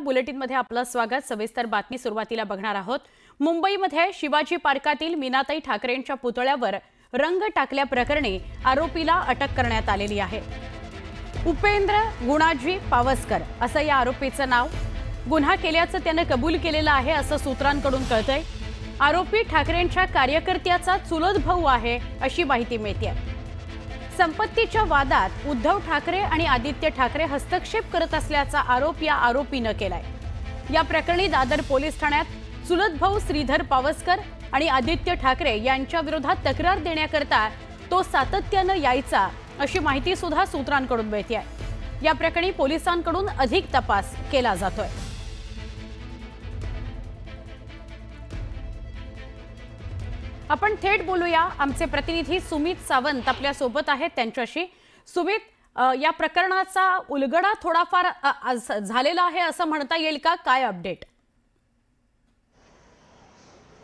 बुलेटिनमध्ये आपलं स्वागत। सविस्तर बातमी सुरुवातीला बघणार आहोत। मुंबईमध्ये शिवाजी पार्कातील मीनाताई ठाकरेंच्या पुतळ्यावर रंग टाकल्याप्रकरणी आरोपीला अटक करण्यात आलेली आहे। उपेंद्र गुणाजी पावसकर असं या आरोपीचं नाव। गुन्हा केल्याचं त्याने कबूल केलेलं आहे असं सूत्रांकडून कळतंय। आरोपी ठाकरेंच्या कार्यकर्त्याचा चुलत भाऊ आहे अशी माहिती मिळते। संपत्तीच्या वादात उद्धव ठाकरे आणि आदित्य ठाकरे हस्तक्षेप करत असल्याचा आरोप या आरोपीने केलाय। या प्रकरणी दादर पोलीस ठाण्यात चुलत भाऊ श्रीधर पावसकर आणि आदित्य ठाकरे यांच्या विरोधात तक्रार देण्याकरता तो सातत्याने यायचा अशी माहिती सुद्धा सूत्रांकडून मिळते आहे। या प्रकरणी पोलिसांकडून अधिक तपास केला जातोय। आपण थेट बोलूया। आमचे प्रतिनिधी सुमित सावंत आपल्या सोबत आहेत, त्यांच्याशी। सुमित, या प्रकरणाचा उलगडा थोडाफार झालेला आहे असं म्हणता येईल का? काय अपडेट?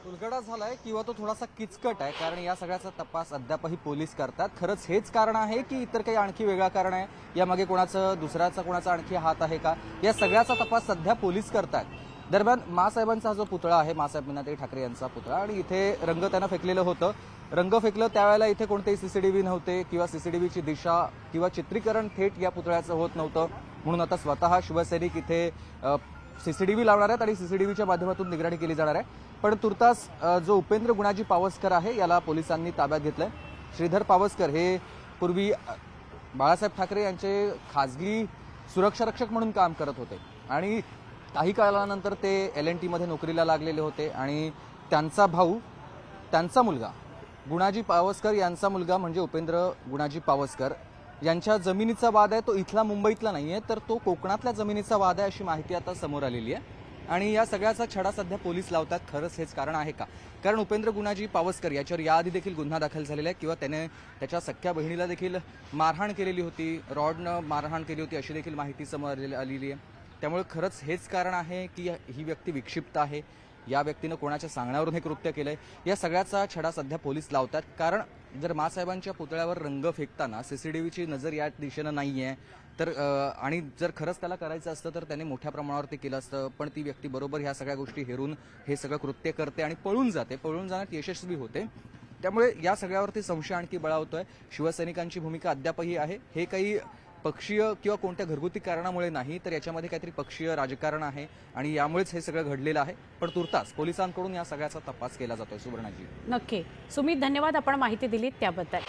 उलगडा झालाय किंवा तो थोडासा किचकट आहे, कारण या सगळ्याचा तपास अद्यापही पोलीस करतात। खरंच हेच कारण आहे की इतर काही आणखी वेगळा कारण आहे? यामागे कोणाचा आणखी हात आहे का? या सगळ्याचा तपास सध्या पोलीस करतात। दरम्यान मासाहेबांचा जो पुतळा आहे, मासाहेब मीनाताई ठाकरे यांचा पुतळा, आणि इथे रंग त्यांना फेकलेलं होतं। रंग फेकलं त्यावेळेला इथे कोणतेही सीसीटीव्ही नव्हते किंवा सीसीटीव्हीची दिशा किंवा चित्रीकरण थेट या पुतळ्याचं होत नव्हतं। म्हणून आता स्वतः शिवसैनिक इथे सीसीटीव्ही लावणार आहेत आणि सीसीटीव्हीच्या माध्यमातून निगराणी केली जाणार आहे। पण तुर्तास जो उपेंद्र गुणाजी पावसकर आहे याला पोलिसांनी ताब्यात घेतलंय। श्रीधर पावसकर हे पूर्वी बाळासाहेब ठाकरे यांचे खासगी सुरक्षा रक्षक म्हणून काम करत होते आणि काही काळानंतर ते LNT मध्ये नोकरीला लागलेले होते आणि त्यांचा मुलगा गुणाजी पावसकर यांचा मुलगा म्हणजे उपेंद्र गुणाजी पावसकर यांच्या जमिनीचा वाद आहे। तो इथला मुंबईतला नाहीये, तर तो कोकणातल्या जमिनीचा वाद आहे अशी माहिती आता समोर आलेली आहे। आणि या सगळ्याचा छडा सध्या पोलीस लावतात। खरंच हेच कारण आहे का? कारण उपेंद्र गुणाजी पावसकर याच्यावर याआधी देखील गुन्हा दाखल झालेला आहे किंवा त्याने त्याच्या सख्ख्या बहिणीला देखील मारहाण केलेली होती, रॉडनं मारहाण केली होती अशी देखील माहिती समोर आलेली आहे। त्यामुळे खरंच हेच कारण आहे की ही व्यक्ती विक्षिप्त आहे, या व्यक्तीनं कोणाच्या सांगण्यावरून हे कृत्य केलंय। या सगळ्याचा छडा सध्या पोलीस लावतात। कारण जर मासाहेबांच्या पुतळ्यावर रंग फेकताना सीसीटीव्हीची नजर या दिशेनं नाहीये तर आणि जर खरंच त्याला करायचं असतं तर त्याने मोठ्या प्रमाणावर ते केलं असतं, पण ती व्यक्ती बरोबर ह्या सगळ्या गोष्टी हेरून हे सगळं कृत्य करते आणि पळून जाण्यात यशस्वी होते। त्यामुळे या सगळ्यावरती संशय आणखी बळावतोय। शिवसैनिकांची भूमिका अद्यापही आहे। हे काही पक्षीय किंवा कोणत्या घरगुती कारणामुळे नाही, तर याच्यामध्ये काहीतरी पक्षीय राजकारण आहे आणि यामुळेच हे सगळं घडलेलं आहे। पण तुर्तास पोलिसांकडून या सगळ्याचा तपास केला जातोय। सुवर्णाजी, नक्की। सुमित, धन्यवाद आपण माहिती दिलीत त्याबद्दल।